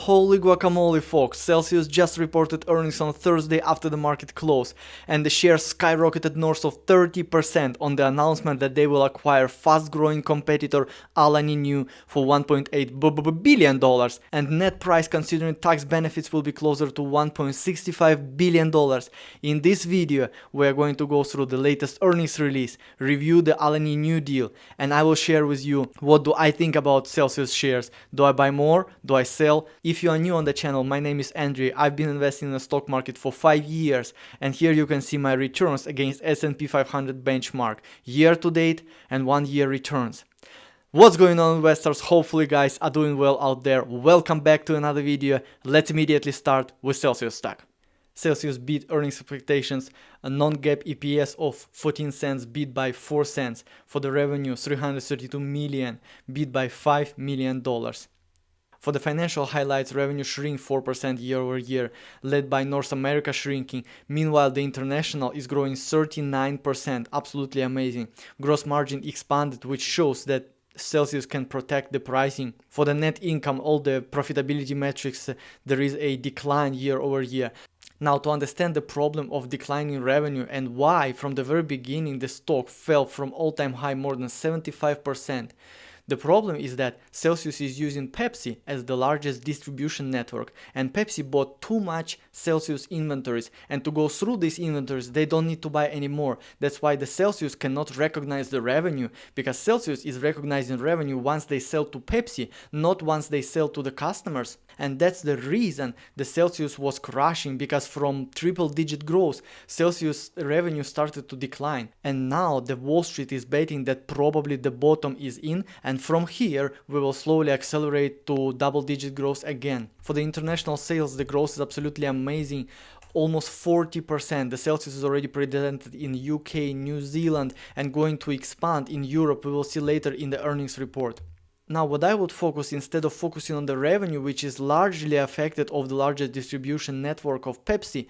Holy guacamole, folks, Celsius just reported earnings on Thursday after the market closed, and the shares skyrocketed north of 30% on the announcement that they will acquire fast-growing competitor Alani Nu for $1.8 billion, and net price considering tax benefits will be closer to $1.65 billion. In this video, we are going to go through the latest earnings release, review the Alani Nu deal, and I will share with you what do I think about Celsius shares. Do I buy more? Do I sell? If you are new on the channel, my name is Andrew. I've been investing in the stock market for 5 years, and here you can see my returns against S&P 500 benchmark, year to date and 1 year returns. What's going on, investors? Hopefully guys are doing well out there. Welcome back to another video. Let's immediately start with Celsius stock. Celsius beat earnings expectations, a non-GAAP EPS of 14 cents beat by 4 cents. For the revenue, 332 million beat by $5 million. For the financial highlights, revenue shrink 4% year over year, led by North America shrinking. Meanwhile, the international is growing 39%, absolutely amazing. Gross margin expanded, which shows that Celsius can protect the pricing. For the net income, all the profitability metrics, there is a decline year over year. Now, to understand the problem of declining revenue and why from the very beginning the stock fell from all-time high more than 75%, the problem is that Celsius is using Pepsi as the largest distribution network, and Pepsi bought too much Celsius inventories, and to go through these inventories they don't need to buy any more. That's why the Celsius cannot recognize the revenue, because Celsius is recognizing revenue once they sell to Pepsi, not once they sell to the customers. And that's the reason the Celsius was crashing, because from triple-digit growth, Celsius revenue started to decline. And now the Wall Street is betting that probably the bottom is in, and from here we will slowly accelerate to double-digit growth again. For the international sales, the growth is absolutely amazing. Almost 40%. The Celsius is already presented in UK, New Zealand, and going to expand in Europe. We will see later in the earnings report. Now, what I would focus, instead of focusing on the revenue, which is largely affected of the largest distribution network of Pepsi,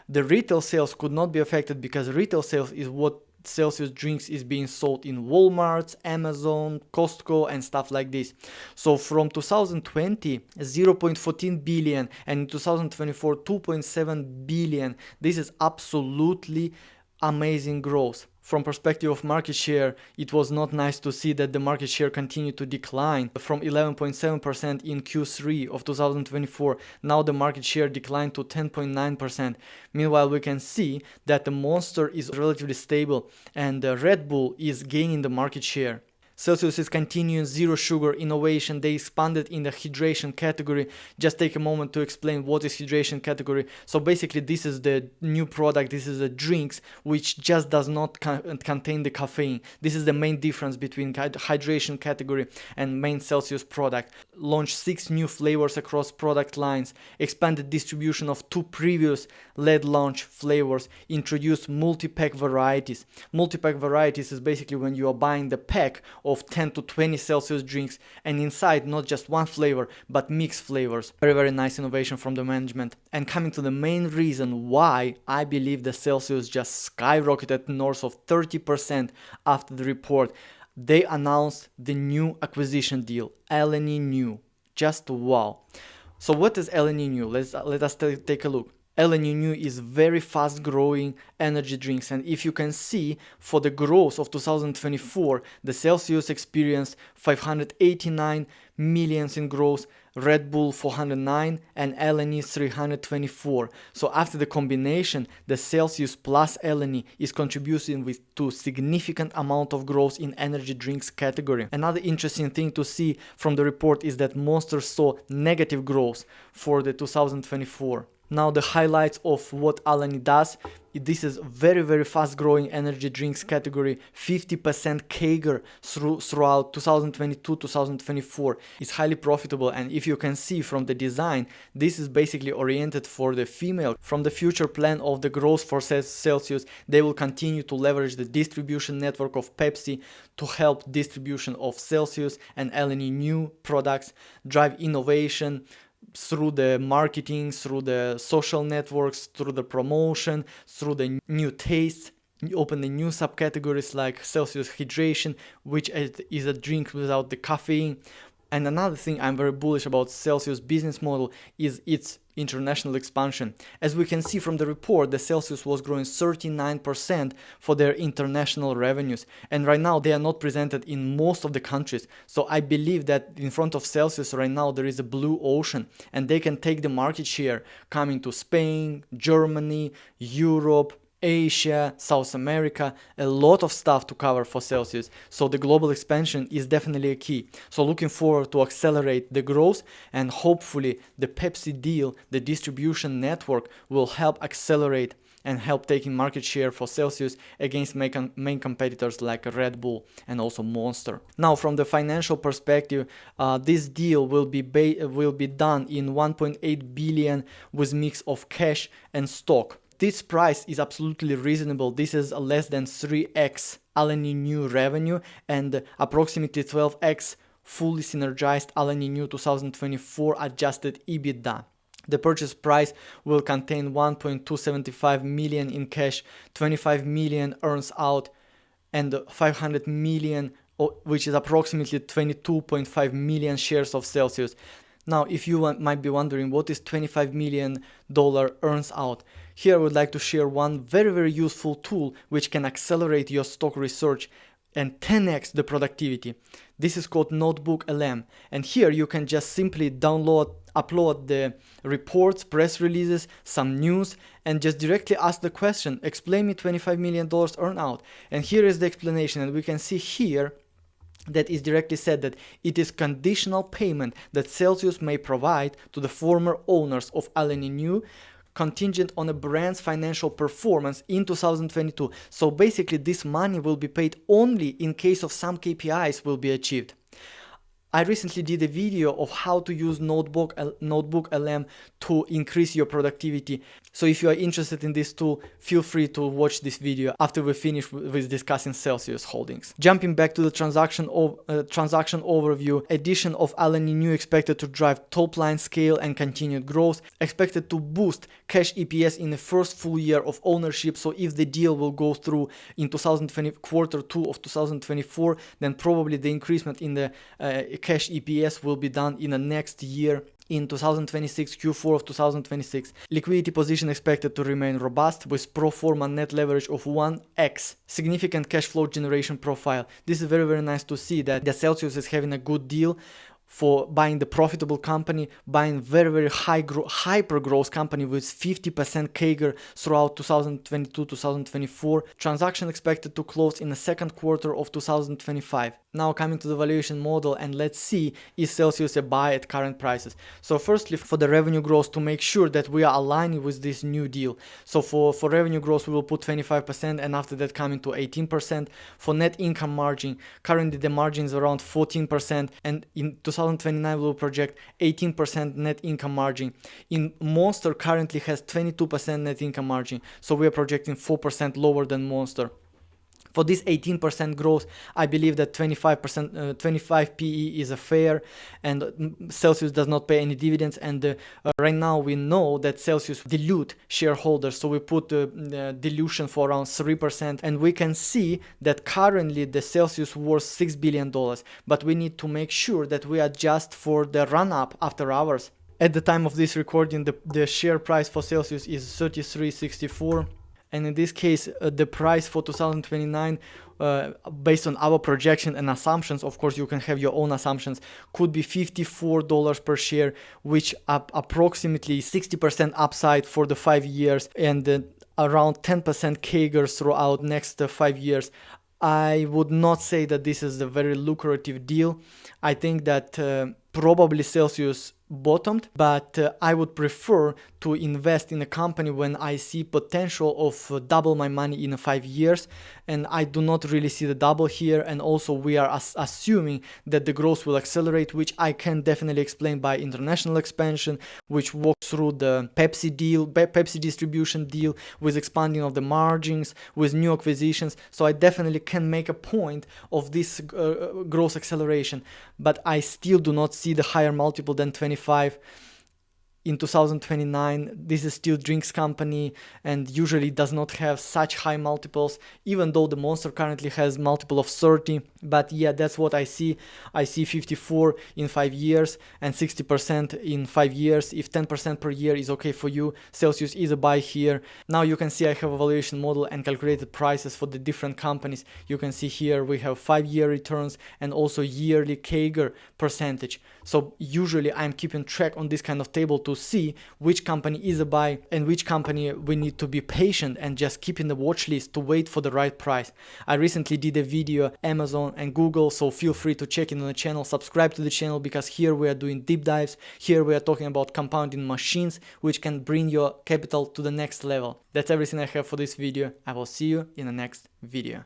the retail sales could not be affected, because retail sales is what Celsius drinks is being sold in Walmart, Amazon, Costco and stuff like this. So from 2020, 0.14 billion, and in 2024, 2.7 billion. This is absolutely amazing growth. From perspective of market share, it was not nice to see that the market share continued to decline from 11.7% in Q3 of 2024. Now the market share declined to 10.9%. Meanwhile, we can see that the Monster is relatively stable and the Red Bull is gaining the market share. Celsius is continuing zero sugar innovation. They expanded in the hydration category. Just take a moment to explain what is hydration category. So basically this is the new product. This is a drinks which just does not contain the caffeine. This is the main difference between hydration category and main Celsius product. Launched 6 new flavors across product lines. Expanded distribution of 2 previous lead launch flavors. Introduced multi-pack varieties. Multi-pack varieties is basically when you are buying the pack of 10 to 20 Celsius drinks, and inside not just one flavor but mixed flavors. Very nice innovation from the management. And coming to the main reason why I believe the Celsius just skyrocketed north of 30% after the report, they announced the new acquisition deal, Alani Nu. Just wow. So what is Alani Nu? Let us take a look. Alani Nu is very fast growing energy drinks, and if you can see, for the growth of 2024, the Celsius experienced 589 millions in growth, Red Bull 409 and Alani 324. So after the combination, the Celsius plus Alani is contributing to significant amount of growth in energy drinks category. Another interesting thing to see from the report is that Monster saw negative growth for the 2024. Now the highlights of what Alani does. This is very fast growing energy drinks category, 50% CAGR throughout 2022-2024. It's highly profitable, and if you can see from the design, this is basically oriented for the female. From the future plan of the growth for Celsius, they will continue to leverage the distribution network of Pepsi to help distribution of Celsius and Alani Nu products, drive innovation through the marketing, through the social networks, through the promotion, through the new tastes, open the new subcategories like Celsius Hydration, which is a drink without the caffeine, And another thing I'm very bullish about Celsius business model is its international expansion. As we can see from the report, the Celsius was growing 39% for their international revenues. And right now they are not presented in most of the countries. So I believe that in front of Celsius right now there is a blue ocean and they can take the market share coming to Spain, Germany, Europe, Asia, South America, a lot of stuff to cover for Celsius. So the global expansion is definitely a key. So looking forward to accelerate the growth, and hopefully the Pepsi deal, the distribution network, will help accelerate and help taking market share for Celsius against main competitors like Red Bull and also Monster. Now, from the financial perspective, this deal will be done in 1.8 billion with mix of cash and stock. This price is absolutely reasonable. This is less than 3x Alani Nu revenue and approximately 12x fully synergized Alani Nu 2024 adjusted EBITDA. The purchase price will contain 1.275 million in cash, 25 million earns out, and 500 million, which is approximately 22.5 million shares of Celsius. Now, if you might be wondering what is $25 million earns out, here I would like to share one very useful tool which can accelerate your stock research and 10x the productivity. This is called Notebook LM, and here you can just simply upload the reports, press releases, some news, and just directly ask the question, explain me $25 million earn out. And here is the explanation, and we can see here that is directly said that it is conditional payment that Celsius may provide to the former owners of Alani Nu, contingent on a brand's financial performance in 2022. So basically this money will be paid only in case of some KPIs will be achieved. I recently did a video of how to use Notebook LM to increase your productivity. So if you are interested in this tool, feel free to watch this video after we finish with discussing Celsius Holdings. Jumping back to the transaction overview, addition of Alani Nu expected to drive top line scale and continued growth, expected to boost cash EPS in the first full year of ownership. So if the deal will go through in quarter 2 of 2024, then probably the increasement in the cash EPS will be done in the next year, in 2026, Q4 of 2026. Liquidity position expected to remain robust with pro forma net leverage of 1x. Significant cash flow generation profile. This is very nice to see that the Celsius is having a good deal for buying the profitable company, buying very hyper growth company with 50% CAGR throughout 2022-2024. Transaction expected to close in the second quarter of 2025. Now coming to the valuation model, and let's see, is Celsius a buy at current prices? So firstly, for the revenue growth, to make sure that we are aligning with this new deal. So for revenue growth, we will put 25%, and after that coming to 18%. For net income margin, currently the margin is around 14%, and in 2029 we will project 18% net income margin. In Monster currently has 22% net income margin, so we are projecting 4% lower than Monster. For this 18% growth, I believe that 25 PE is a fair, and Celsius does not pay any dividends, and right now we know that Celsius dilute shareholders, so we put dilution for around 3%, and we can see that currently the Celsius worth $6 billion, but we need to make sure that we adjust for the run-up after hours. At the time of this recording, the share price for Celsius is $33.64. And in this case, the price for 2029, based on our projection and assumptions, of course you can have your own assumptions, could be $54 per share, which approximately 60% upside for the 5 years and around 10% CAGR throughout next 5 years. I would not say that this is a very lucrative deal. I think that probably Celsius bottomed, but I would prefer to invest in a company when I see potential of double my money in 5 years, and I do not really see the double here. And also we are assuming that the growth will accelerate, which I can definitely explain by international expansion, which walks through the Pepsi deal, Pepsi distribution deal, with expanding of the margins, with new acquisitions. So I definitely can make a point of this growth acceleration, but I still do not see the higher multiple than 25. in 2029. This is still drinks company and usually does not have such high multiples, even though the Monster currently has multiple of 30. But yeah, that's what I see. I see 54 in 5 years and 60% in 5 years. If 10% per year is okay for you, Celsius is a buy here. Now you can see I have a valuation model and calculated prices for the different companies. You can see here we have 5-year returns and also yearly CAGR percentage. So usually I'm keeping track on this kind of table to see which company is a buy and which company we need to be patient and just keep in the watch list to wait for the right price. I recently did a video Amazon and Google, so feel free to check in on the channel, subscribe to the channel, because here we are doing deep dives. Here we are talking about compounding machines which can bring your capital to the next level. That's everything I have for this video. I will see you in the next video.